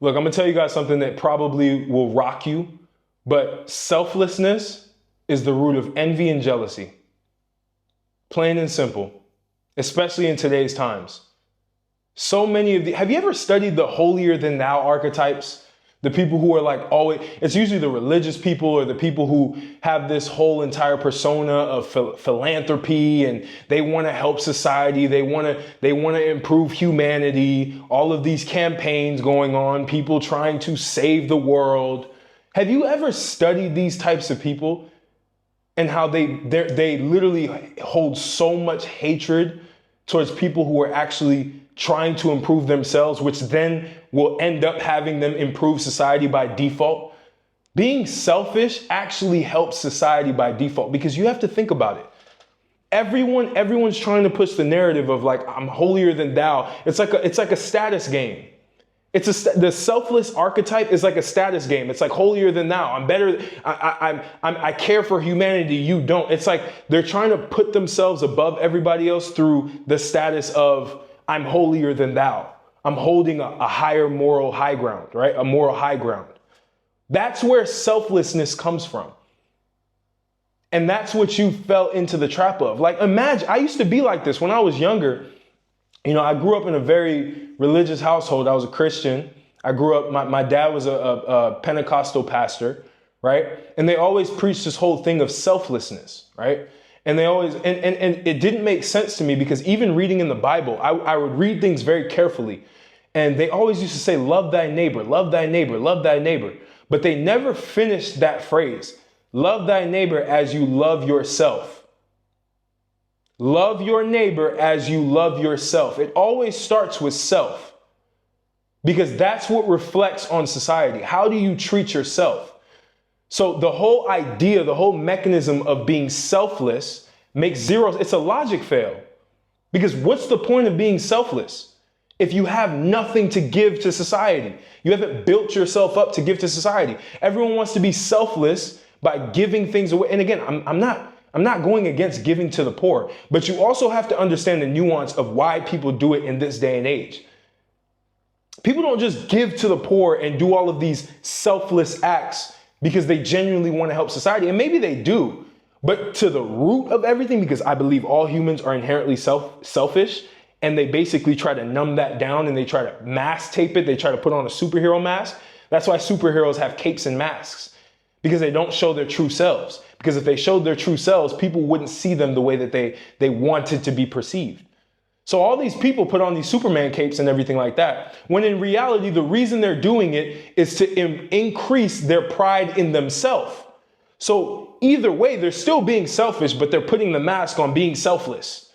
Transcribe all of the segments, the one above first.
Look, I'm gonna tell you guys something that probably will rock you, but selflessness is the root of envy and jealousy. Plain and simple, especially in today's times. So many of have you ever studied the holier than thou archetypes? The people who are like always, it's usually the religious people or the people who have this whole entire persona of philanthropy and they want to help society. They want to improve humanity. All of these campaigns going on, people trying to save the world. Have you ever studied these types of people and how they literally hold so much hatred towards people who are actually trying to improve themselves, which then will end up having them improve society by default? Being selfish actually helps society by default, because you have to think about it. Everyone's trying to push the narrative of like, I'm holier than thou. It's like a status game. The selfless archetype is like a status game. It's like holier than thou. I'm better. I care for humanity. You don't. It's like they're trying to put themselves above everybody else through the status of I'm holier than thou. I'm holding a higher moral high ground, right? A moral high ground. That's where selflessness comes from. And that's what you fell into the trap of. Like, imagine, I used to be like this when I was younger. You know, I grew up in a very religious household. I was a Christian. I grew up, my dad was a Pentecostal pastor, right? And they always preached this whole thing of selflessness, right? And they always, and it didn't make sense to me, because even reading in the Bible, I would read things very carefully. And they always used to say, love thy neighbor, love thy neighbor, love thy neighbor. But they never finished that phrase. Love thy neighbor as you love yourself. Love your neighbor as you love yourself. It always starts with self, because that's what reflects on society. How do you treat yourself? So the whole idea, the whole mechanism of being selfless makes zero. It's a logic fail, because what's the point of being selfless if you have nothing to give to society? You haven't built yourself up to give to society. Everyone wants to be selfless by giving things away. And again, I'm not going against giving to the poor, but you also have to understand the nuance of why people do it in this day and age. People don't just give to the poor and do all of these selfless acts because they genuinely want to help society. And maybe they do, but to the root of everything, because I believe all humans are inherently selfish, and they basically try to numb that down and they try to mask tape it. They try to put on a superhero mask. That's why superheroes have capes and masks, because they don't show their true selves. Because if they showed their true selves, people wouldn't see them the way that they wanted to be perceived. So all these people put on these Superman capes and everything like that, when in reality, the reason they're doing it is to increase their pride in themselves. So either way, they're still being selfish, but they're putting the mask on being selfless.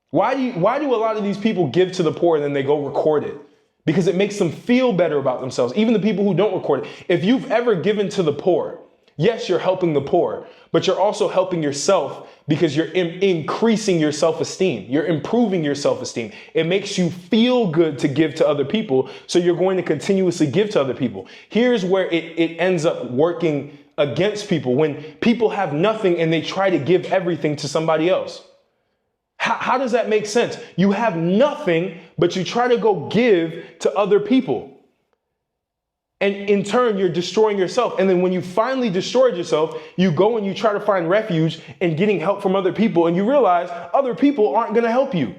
Why do a lot of these people give to the poor and then they go record it? Because it makes them feel better about themselves. Even the people who don't record it. If you've ever given to the poor, yes, you're helping the poor, but you're also helping yourself, because you're increasing your self-esteem. You're improving your self-esteem. It makes you feel good to give to other people, so you're going to continuously give to other people. Here's where it ends up working against people, when people have nothing and they try to give everything to somebody else. How does that make sense? You have nothing, but you try to go give to other people. And in turn, you're destroying yourself. And then when you finally destroyed yourself, you go and you try to find refuge in getting help from other people. And you realize other people aren't going to help you.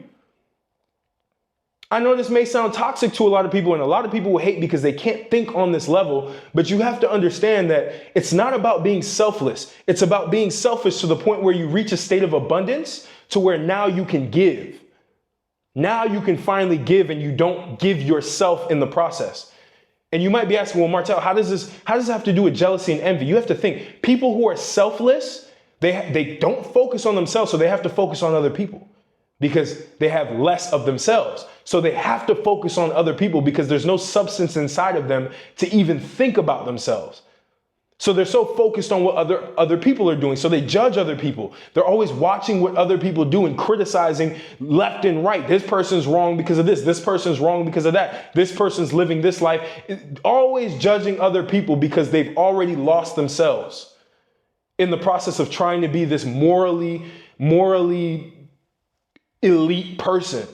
I know this may sound toxic to a lot of people, and a lot of people will hate because they can't think on this level. But you have to understand that it's not about being selfless. It's about being selfish to the point where you reach a state of abundance to where now you can give. Now you can finally give, and you don't give yourself in the process. And you might be asking, well, Martel, how does this have to do with jealousy and envy? You have to think, people who are selfless, they don't focus on themselves, so they have to focus on other people because they have less of themselves. So they have to focus on other people because there's no substance inside of them to even think about themselves. So they're so focused on what other people are doing. So they judge other people. They're always watching what other people do and criticizing left and right. This person's wrong because of this. This person's wrong because of that. This person's living this life. Always judging other people because they've already lost themselves in the process of trying to be this morally elite person.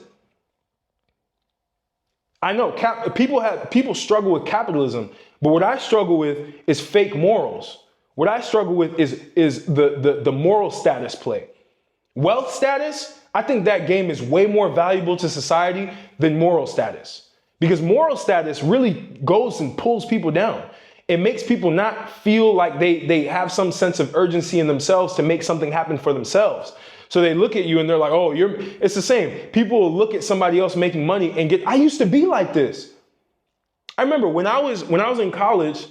I know people struggle with capitalism, but what I struggle with is fake morals. What I struggle with is the moral status play. Wealth status, I think that game is way more valuable to society than moral status. Because moral status really goes and pulls people down. It makes people not feel like they have some sense of urgency in themselves to make something happen for themselves. So they look at you and they're like, oh, it's the same. People will look at somebody else making money and I used to be like this. I remember when I was in college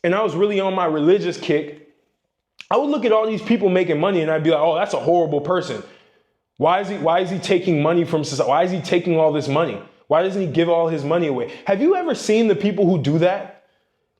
and I was really on my religious kick, I would look at all these people making money and I'd be like, oh, that's a horrible person. Why is he taking money from society? Why is he taking all this money? Why doesn't he give all his money away? Have you ever seen the people who do that?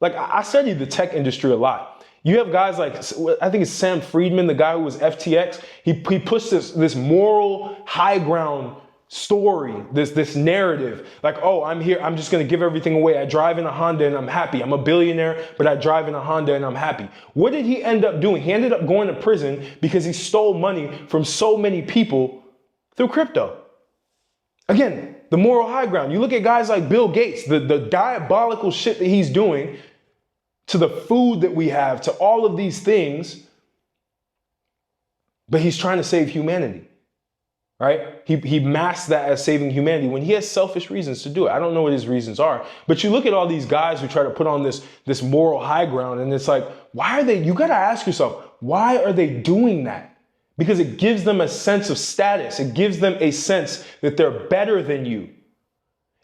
Like, I studied the tech industry a lot. You have guys like, I think it's Sam Friedman, the guy who was FTX. He pushed this moral high ground story, this narrative, like, oh, I'm here, I'm just going to give everything away. I drive in a Honda and I'm happy. I'm a billionaire, but I drive in a Honda and I'm happy. What did he end up doing? He ended up going to prison because he stole money from so many people through crypto. Again, the moral high ground. You look at guys like Bill Gates, the diabolical shit that he's doing to the food that we have, to all of these things, but he's trying to save humanity. Right? He masks that as saving humanity when he has selfish reasons to do it. I don't know what his reasons are, but you look at all these guys who try to put on this moral high ground, and it's like, why are they, you got to ask yourself, why are they doing that? Because it gives them a sense of status. It gives them a sense that they're better than you.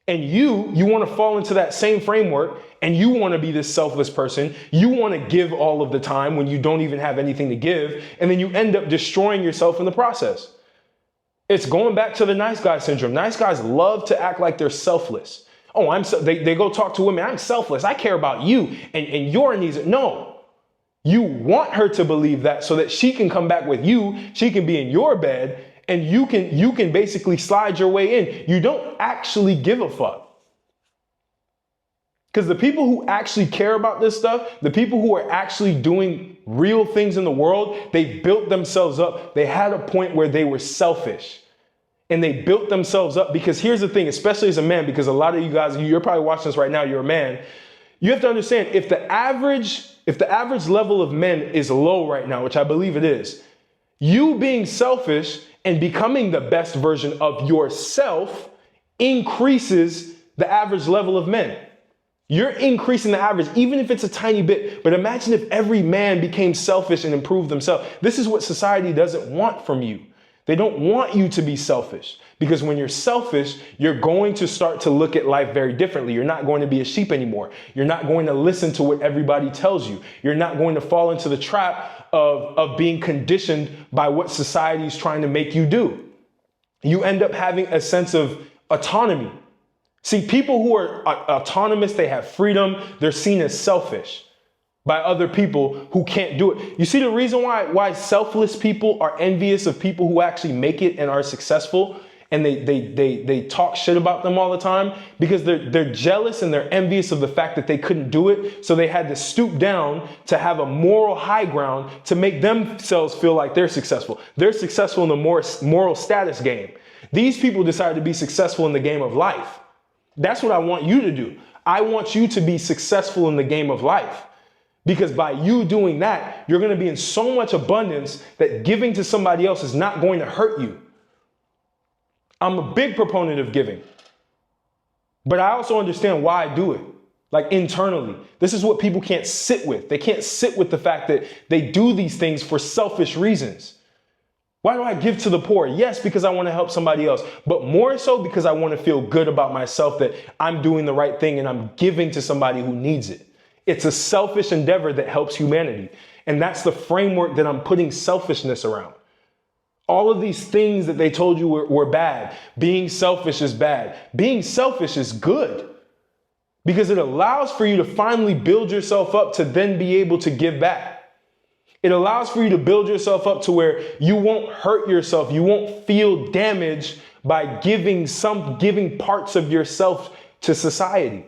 And you want to fall into that same framework, and you want to be this selfless person. You want to give all of the time when you don't even have anything to give, and then you end up destroying yourself in the process. It's going back to the nice guy syndrome. Nice guys love to act like they're selfless. Oh, they go talk to women. I'm selfless. I care about you and your needs. No, you want her to believe that so that she can come back with you. She can be in your bed and you can basically slide your way in. You don't actually give a fuck. Because the people who actually care about this stuff, the people who are actually doing real things in the world, they built themselves up. They had a point where they were selfish. And they built themselves up because here's the thing, especially as a man, because a lot of you guys, you're probably watching this right now, you're a man. You have to understand, if the average level of men is low right now, which I believe it is, you being selfish and becoming the best version of yourself increases the average level of men. You're increasing the average, even if it's a tiny bit. But imagine if every man became selfish and improved themselves. This is what society doesn't want from you. They don't want you to be selfish, because when you're selfish, you're going to start to look at life very differently. You're not going to be a sheep anymore. You're not going to listen to what everybody tells you. You're not going to fall into the trap of being conditioned by what society is trying to make you do. You end up having a sense of autonomy. See, people who are autonomous, they have freedom, they're seen as selfish by other people who can't do it. You see the reason why selfless people are envious of people who actually make it and are successful, and they talk shit about them all the time? Because they're jealous and they're envious of the fact that they couldn't do it, so they had to stoop down to have a moral high ground to make themselves feel like they're successful. They're successful in the moral status game. These people decided to be successful in the game of life. That's what I want you to do. I want you to be successful in the game of life. Because by you doing that, you're going to be in so much abundance that giving to somebody else is not going to hurt you. I'm a big proponent of giving. But I also understand why I do it. Like internally. This is what people can't sit with. They can't sit with the fact that they do these things for selfish reasons. Why do I give to the poor? Yes, because I want to help somebody else, but more so because I want to feel good about myself that I'm doing the right thing and I'm giving to somebody who needs it. It's a selfish endeavor that helps humanity. And that's the framework that I'm putting selfishness around. All of these things that they told you were bad. Being selfish is bad. Being selfish is good because it allows for you to finally build yourself up to then be able to give back. It allows for you to build yourself up to where you won't hurt yourself. You won't feel damaged by giving parts of yourself to society,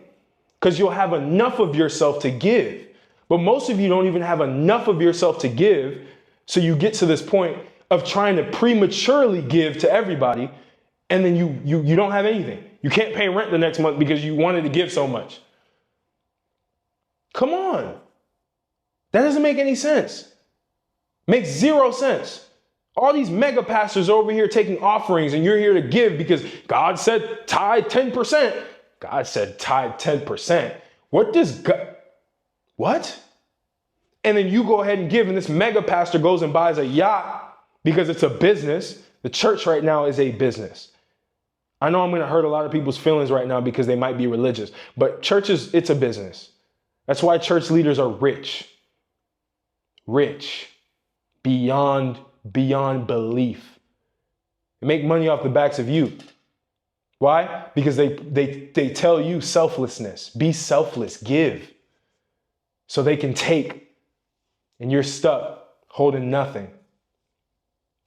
because you'll have enough of yourself to give. But most of you don't even have enough of yourself to give. So you get to this point of trying to prematurely give to everybody, and then you don't have anything. You can't pay rent the next month because you wanted to give so much. Come on. That doesn't make any sense. Makes zero sense. All these mega pastors over here taking offerings and you're here to give because God said tithe 10%. God said tithe 10%. What does God, what? And then you go ahead and give and this mega pastor goes and buys a yacht because it's a business. The church right now is a business. I know I'm going to hurt a lot of people's feelings right now because they might be religious, but churches, it's a business. That's why church leaders are rich. Rich. Beyond belief. They make money off the backs of you. Why? Because they tell you selflessness. Be selfless. Give. So they can take. And you're stuck holding nothing.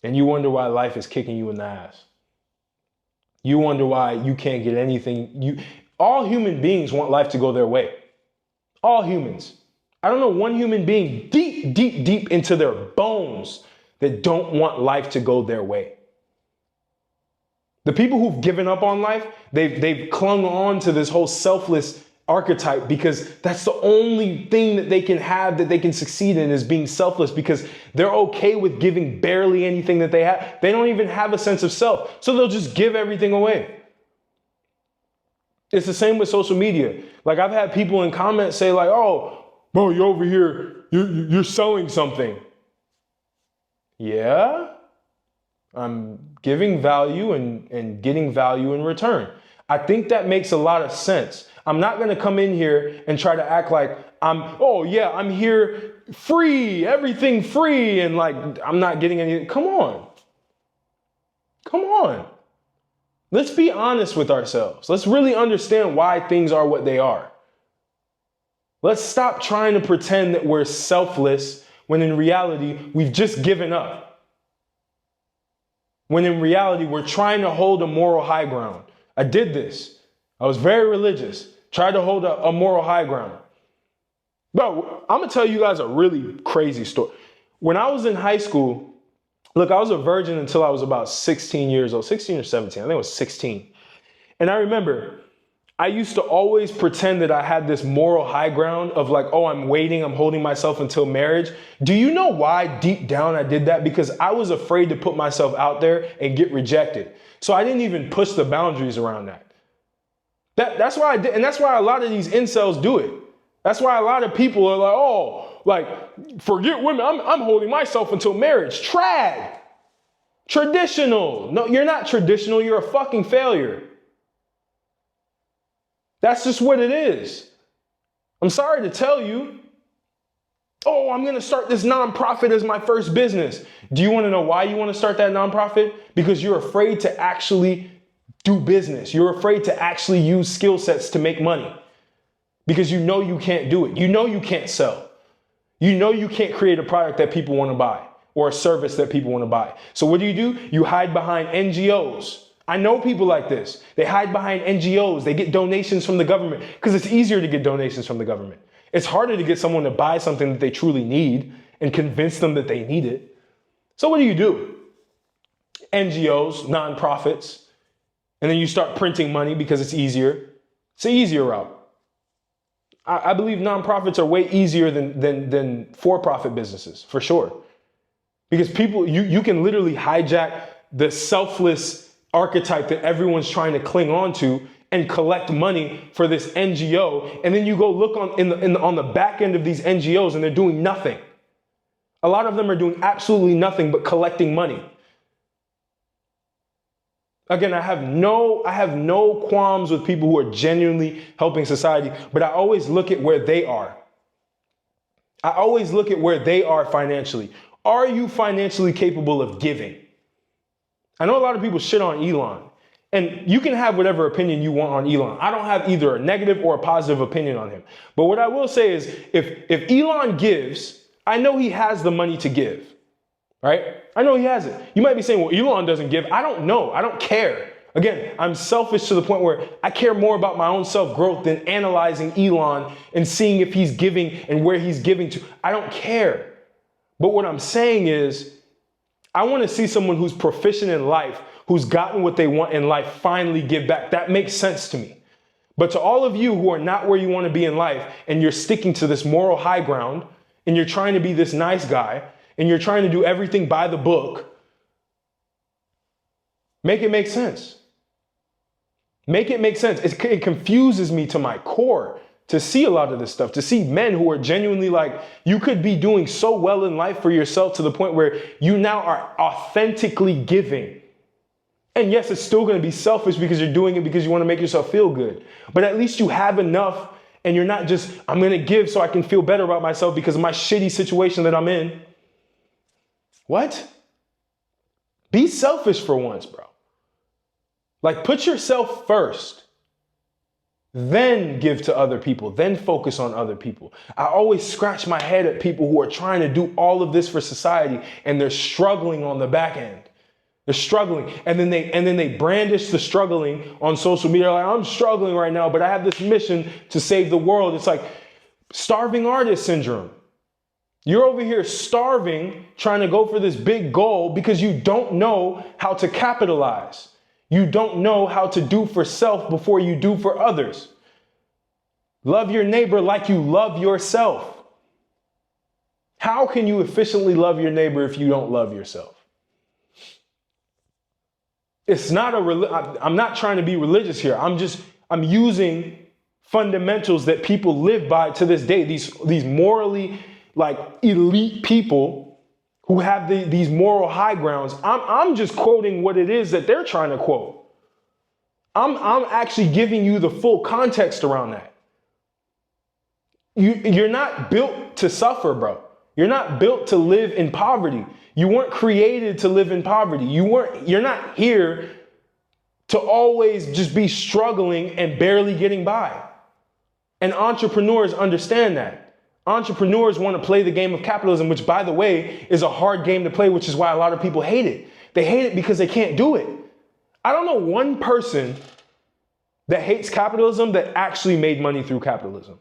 And you wonder why life is kicking you in the ass. You wonder why you can't get anything. All human beings want life to go their way. All humans. I don't know one human being deep into their bones that don't want life to go their way. The people who've given up on life, they've clung on to this whole selfless archetype because that's the only thing that they can have that they can succeed in is being selfless because they're okay with giving barely anything that they have. They don't even have a sense of self, so they'll just give everything away. It's the same with social media. Like I've had people in comments say like, oh, bro, you're over here, you're selling something. Yeah, I'm giving value and getting value in return. I think that makes a lot of sense. I'm not going to come in here and try to act like I'm here free, everything free, and like I'm not getting anything. Come on. Let's be honest with ourselves. Let's really understand why things are what they are. Let's stop trying to pretend that we're selfless when in reality, we've just given up. When in reality, we're trying to hold a moral high ground. I did this. I was very religious. Tried to hold a moral high ground. Bro, I'm going to tell you guys a really crazy story. When I was in high school, look, I was a virgin until I was about 16 years old, 16 or 17. I think it was 16. And I remember I used to always pretend that I had this moral high ground of like, oh, I'm waiting, I'm holding myself until marriage. Do you know why deep down I did that? Because I was afraid to put myself out there and get rejected. So I didn't even push the boundaries around that. That's why I did, and that's why a lot of these incels do it. That's why a lot of people are like, oh, like, forget women, I'm holding myself until marriage. Trad. Traditional. No, you're not traditional, you're a fucking failure. That's just what it is. I'm sorry to tell you. Oh, I'm going to start this nonprofit as my first business. Do you want to know why you want to start that nonprofit? Because you're afraid to actually do business. You're afraid to actually use skill sets to make money because you know you can't do it. You know you can't sell. You know you can't create a product that people want to buy or a service that people want to buy. So what do? You hide behind NGOs. I know people like this. They hide behind NGOs. They get donations from the government because it's easier to get donations from the government. It's harder to get someone to buy something that they truly need and convince them that they need it. So what do? NGOs, nonprofits. And then you start printing money because it's easier. It's an easier route. I believe nonprofits are way easier than for-profit businesses, for sure. Because people, you can literally hijack the selfless archetype that everyone's trying to cling on to and collect money for this NGO. And then you go look on the back end of these NGOs and they're doing nothing. A lot of them are doing absolutely nothing but collecting money. Again, I have no qualms with people who are genuinely helping society, but I always look at where they are. I always look at where they are financially. Are you financially capable of giving? I know a lot of people shit on Elon, and you can have whatever opinion you want on Elon. I don't have either a negative or a positive opinion on him. But what I will say is if Elon gives, I know he has the money to give. Right? I know he has it. You might be saying, well, Elon doesn't give. I don't know. I don't care. Again, I'm selfish to the point where I care more about my own self-growth than analyzing Elon and seeing if he's giving and where he's giving to. I don't care. But what I'm saying is, I want to see someone who's proficient in life, who's gotten what they want in life finally give back. That makes sense to me. But to all of you who are not where you want to be in life and you're sticking to this moral high ground and you're trying to be this nice guy and you're trying to do everything by the book, make it make sense. Make it make sense. It confuses me to my core to see a lot of this stuff, to see men who are genuinely like, you could be doing so well in life for yourself to the point where you now are authentically giving. And yes, it's still going to be selfish because you're doing it because you want to make yourself feel good. But at least you have enough and you're not just, I'm going to give so I can feel better about myself because of my shitty situation that I'm in. What? Be selfish for once, bro. Like, put yourself first, then give to other people, then focus on other people. I always scratch my head at people who are trying to do all of this for society and they're struggling on the back end. They're struggling. And then they brandish the struggling on social media. Like, I'm struggling right now, but I have this mission to save the world. It's like starving artist syndrome. You're over here starving, trying to go for this big goal because you don't know how to capitalize. You don't know how to do for self before you do for others. Love your neighbor like you love yourself. How can you efficiently love your neighbor if you don't love yourself? It's not I'm not trying to be religious here. I'm using fundamentals that people live by to this day. These morally like elite people who have these moral high grounds. I'm just quoting what it is that they're trying to quote. I'm actually giving you the full context around that. You're not built to suffer, bro. You're not built to live in poverty. You weren't created to live in poverty. You're not here to always just be struggling and barely getting by. And entrepreneurs understand that. Entrepreneurs want to play the game of capitalism, which, by the way, is a hard game to play, which is why a lot of people hate it. They hate it because they can't do it. I don't know one person that hates capitalism that actually made money through capitalism,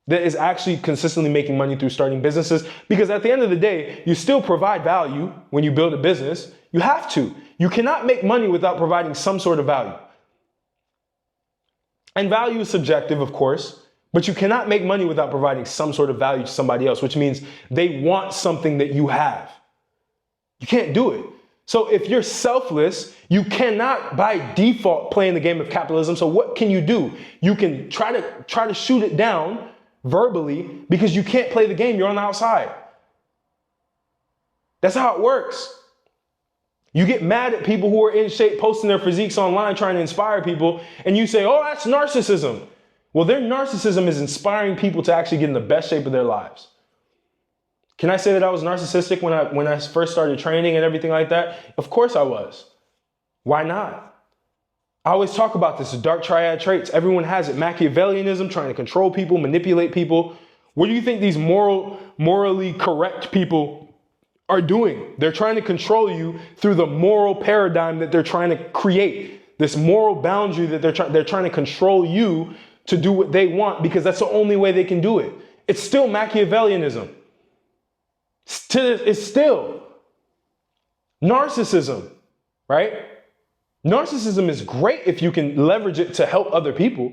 that is actually consistently making money through starting businesses, because at the end of the day, you still provide value when you build a business. You have to. You cannot make money without providing some sort of value. And value is subjective, of course. But you cannot make money without providing some sort of value to somebody else, which means they want something that you have. You can't do it. So if you're selfless, you cannot by default play in the game of capitalism. So what can you do? You can try to shoot it down verbally because you can't play the game. You're on the outside. That's how it works. You get mad at people who are in shape, posting their physiques online, trying to inspire people, and you say, oh, that's narcissism. Well, their narcissism is inspiring people to actually get in the best shape of their lives. Can I say that I was narcissistic when I first started training and everything like that? Of course I was. Why not? I always talk about this, the dark triad traits. Everyone has it. Machiavellianism, trying to control people, manipulate people. What do you think these morally correct people are doing? They're trying to control you through the moral paradigm that they're trying to create. This moral boundary that they're trying to control you to do what they want because that's the only way they can do it. It's still Machiavellianism. It's still narcissism, right? Narcissism is great if you can leverage it to help other people.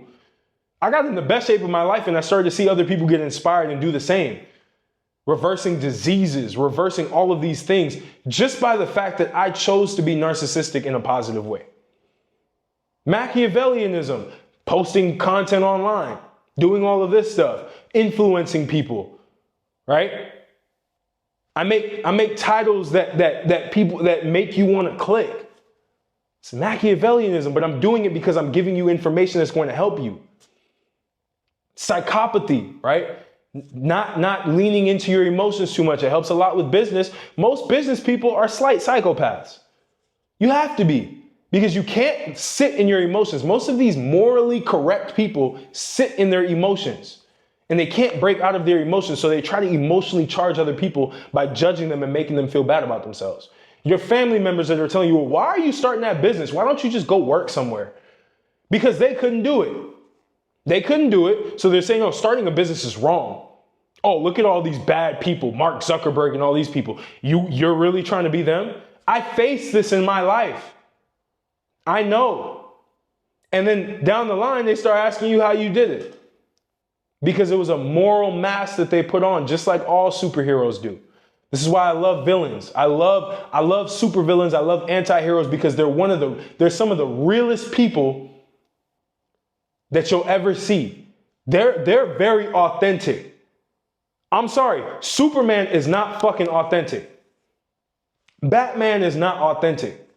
I got in the best shape of my life and I started to see other people get inspired and do the same. Reversing diseases, reversing all of these things just by the fact that I chose to be narcissistic in a positive way. Machiavellianism, posting content online, doing all of this stuff, influencing people, right? I make titles that people that make you want to click. It's Machiavellianism, but I'm doing it because I'm giving you information that's going to help you. Psychopathy, right? Not leaning into your emotions too much. It helps a lot with business. Most business people are slight psychopaths. You have to be. Because you can't sit in your emotions. Most of these morally correct people sit in their emotions and they can't break out of their emotions. So they try to emotionally charge other people by judging them and making them feel bad about themselves. Your family members that are telling you, well, why are you starting that business? Why don't you just go work somewhere? Because they couldn't do it. They couldn't do it. So they're saying, oh, starting a business is wrong. Oh, look at all these bad people, Mark Zuckerberg and all these people. You're really trying to be them? I faced this in my life. I know. And then down the line, they start asking you how you did it. Because it was a moral mask that they put on, just like all superheroes do. This is why I love villains. I love supervillains. I love anti-heroes because they're some of the realest people that you'll ever see. They're very authentic. I'm sorry, Superman is not fucking authentic. Batman is not authentic.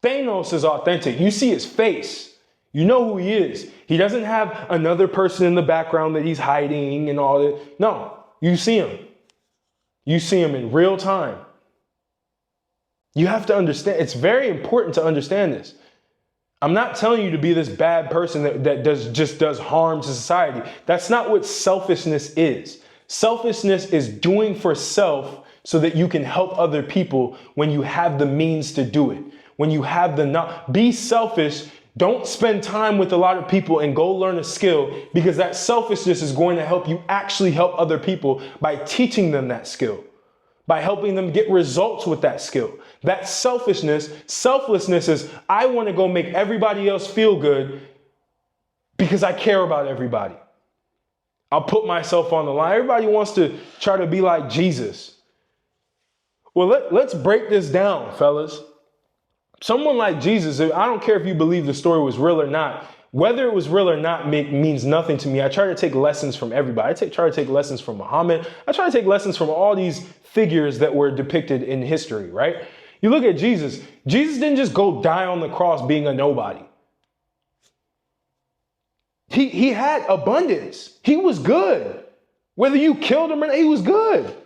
Thanos is authentic. You see his face. You know who he is. He doesn't have another person in the background that he's hiding and all that. No, you see him. You see him in real time. You have to understand. It's very important to understand this. I'm not telling you to be this bad person that does harm to society. That's not what selfishness is. Selfishness is doing for self so that you can help other people when you have the means to do it. When you have be selfish. Don't spend time with a lot of people and go learn a skill, because that selfishness is going to help you actually help other people by teaching them that skill, by helping them get results with that skill. That selflessness is, I want to go make everybody else feel good because I care about everybody. I'll put myself on the line. Everybody wants to try to be like Jesus. Well, let's break this down, fellas. Someone like Jesus, I don't care if you believe the story was real or not. Whether it was real or not means nothing to me. I try to take lessons from everybody. Try to take lessons from Muhammad. I try to take lessons from all these figures that were depicted in history, right? You look at Jesus. Jesus didn't just go die on the cross being a nobody. He had abundance. He was good. Whether you killed him or not, he was good.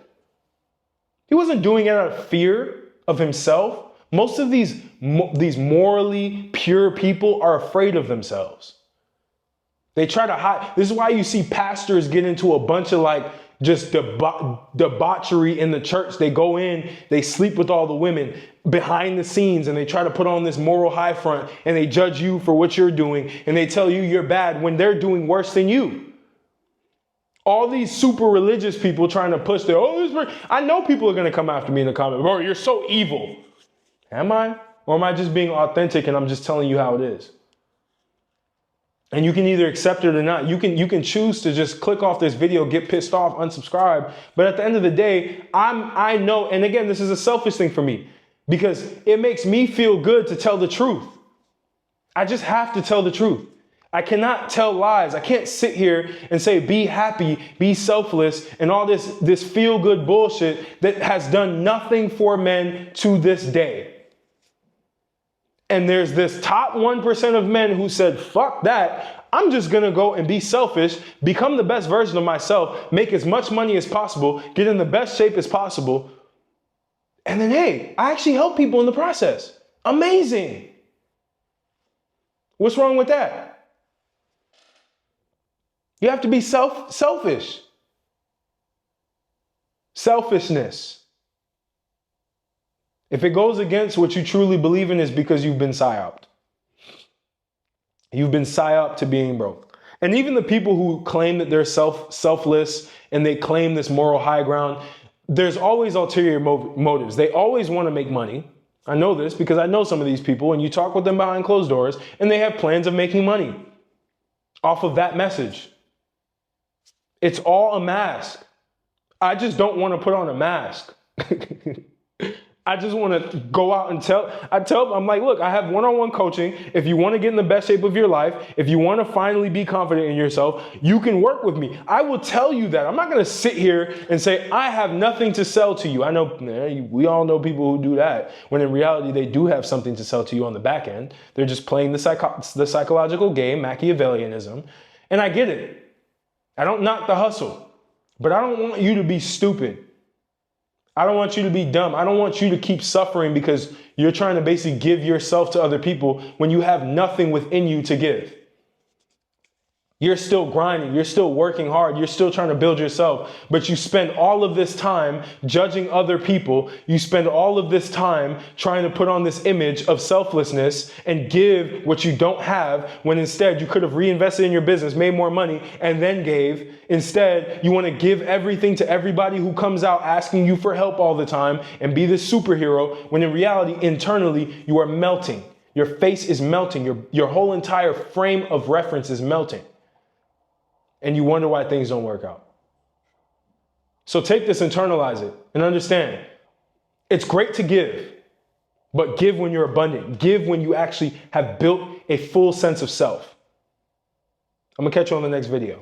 He wasn't doing it out of fear of himself. Most of these morally pure people are afraid of themselves. They try to hide. This is why you see pastors get into a bunch of just debauchery in the church. They go in, they sleep with all the women behind the scenes, and they try to put on this moral high front, and they judge you for what you're doing, and they tell you you're bad when they're doing worse than you. All these super religious people trying to push I know people are going to come after me in the comments. Bro, you're so evil. Am I? Or am I just being authentic and I'm just telling you how it is? And you can either accept it or not. You can choose to just click off this video, get pissed off, unsubscribe. But at the end of the day, I know, and again, this is a selfish thing for me because it makes me feel good to tell the truth. I just have to tell the truth. I cannot tell lies. I can't sit here and say, be happy, be selfless, and all this feel-good bullshit that has done nothing for men to this day. And there's this top 1% of men who said, fuck that. I'm just going to go and be selfish, become the best version of myself, make as much money as possible, get in the best shape as possible. And then, hey, I actually help people in the process. Amazing. What's wrong with that? You have to be selfish. Selfishness. If it goes against what you truly believe in, it's because you've been psyoped. You've been psyoped to being broke. And even the people who claim that they're selfless and they claim this moral high ground, there's always ulterior motives. They always want to make money. I know this because I know some of these people, and you talk with them behind closed doors, and they have plans of making money off of that message. It's all a mask. I just don't want to put on a mask. I just want to go out and tell them, I'm like, look, I have one-on-one coaching. If you want to get in the best shape of your life, if you want to finally be confident in yourself, you can work with me. I will tell you that. I'm not going to sit here and say, I have nothing to sell to you. I know we all know people who do that, when in reality, they do have something to sell to you on the back end. They're just playing the psychological game, Machiavellianism. And I get it. I don't knock the hustle, but I don't want you to be stupid. I don't want you to be dumb. I don't want you to keep suffering because you're trying to basically give yourself to other people when you have nothing within you to give. You're still grinding. You're still working hard. You're still trying to build yourself. But you spend all of this time judging other people. You spend all of this time trying to put on this image of selflessness and give what you don't have, when instead you could have reinvested in your business, made more money, and then gave. Instead, you want to give everything to everybody who comes out asking you for help all the time and be this superhero, when in reality, internally, you are melting. Your face is melting. Your whole entire frame of reference is melting. And you wonder why things don't work out. So take this, internalize it, and understand. It's great to give, but give when you're abundant. Give when you actually have built a full sense of self. I'm gonna catch you on the next video.